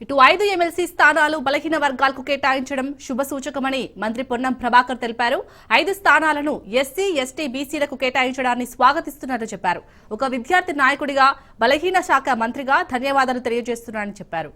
ఇటు 5 ఎమ్మెల్సీ స్థానాలు బలహీన వర్గాలకు కేటాయించడం శుభసూచకమని మంత్రి పొన్నం ప్రభాకర్ తెలిపారు. 5 స్థానాలను ఎస్సీ, ఎస్టీ, బీసీలకు కేటాయించడాన్ని స్వాగతిస్తున్నట్లు చెప్పారు. ఒక విద్యార్థి నాయకుడిగా, బలహీన శాఖ మంత్రిగా ధన్యవాదాలు తెలియజేస్తున్నారని చెప్పారు.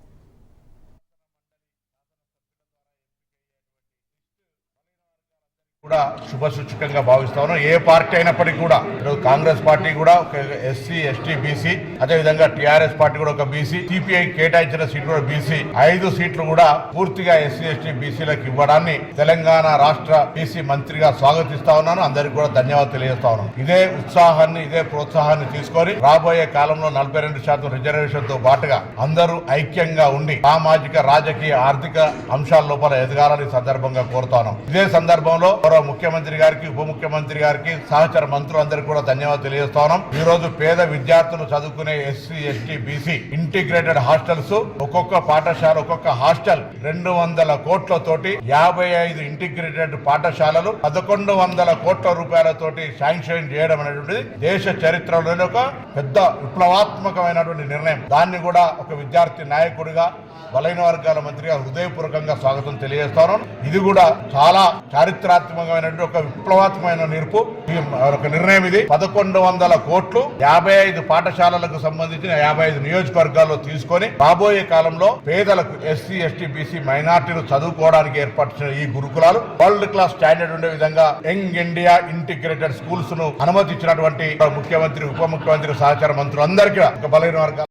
కూడా శుభసూచకంగా భావిస్తాను. ఏ పార్టీ అయినప్పటికీ కూడా కాంగ్రెస్ పార్టీ కూడా ఒక ఎస్సీ, ఎస్టీ, బీసీ, అదేవిధంగా టీఆర్ఎస్ పార్టీ కూడా ఒక బీసీ, సిపిఐ కేటాయించిన సీట్లు కూడా బీసీ, 5 సీట్లు కూడా పూర్తిగా ఎస్సీ, ఎస్టీ, బీసీలకు ఇవ్వడాన్ని తెలంగాణ రాష్ట్ర బీసీ మంత్రిగా స్వాగతిస్తా ఉన్నాను. అందరికీ కూడా ధన్యవాదాలు తెలియజేస్తా ఉన్నాను. ఇదే ఉత్సాహాన్ని, ఇదే ప్రోత్సాహాన్ని తీసుకొని రాబోయే కాలంలో 42% రిజర్వేషన్ తో పాటుగా అందరూ ఐక్యంగా ఉండి సామాజిక, రాజకీయ, ఆర్థిక అంశాల లోపల ఎదగాలని సందర్భంగా కోరుతాను. ఇదే సందర్భంలో ముఖ్యమంత్రి గారికి, ఉప ముఖ్యమంత్రి గారికి, సహచర మంత్రులందరికీ కూడా ధన్యవాదాలు తెలియజేస్తా ఉన్నాం. ఈ రోజు పేద విద్యార్థులు చదువుకునే SC, ST, BC integrated hostels, ఒక్కొక్క పాఠశాల, ఒక్కొక్క హాస్టల్ 200 కోట్లతోటి 55 ఇంటిగ్రేటెడ్ పాఠశాలలు 1100 కోట్ల రూపాయలతోటి శాంక్షన్ చేయడం అనేటువంటిది దేశ చరిత్రలోనే ఒక పెద్ద విప్లవాత్మకమైనటువంటి నిర్ణయం. దాన్ని కూడా ఒక విద్యార్థి నాయకుడిగా, బలహీన వర్గాల మంత్రిగా హృదయపూర్వకంగా స్వాగతం తెలియజేస్తాను. ఇది కూడా చాలా చారిత్రాత్మకమైనటువంటి ఒక విప్లవాత్మకమైన ఒక నిర్ణయం. ఇది 1100 కోట్లు 55 పాఠశాలలకు సంబంధించిన 55 నియోజకవర్గాల్లో తీసుకొని రాబోయే కాలంలో పేదలకు, ఎస్సీ, ఎస్టీ, బీసీ, మైనార్టీలు చదువుకోవడానికి ఏర్పాటు చేసిన ఈ గురుకులాలు వరల్డ్ క్లాస్ స్టాండర్డ్ ఉండే విధంగా యంగ్ ఇండియా ఇంటిగ్రేటెడ్ స్కూల్స్ ను అనుమతించినటువంటి ముఖ్యమంత్రి, ఉప ముఖ్యమంత్రి, సహచార మంత్రులందరికీ బలహీన వర్గాల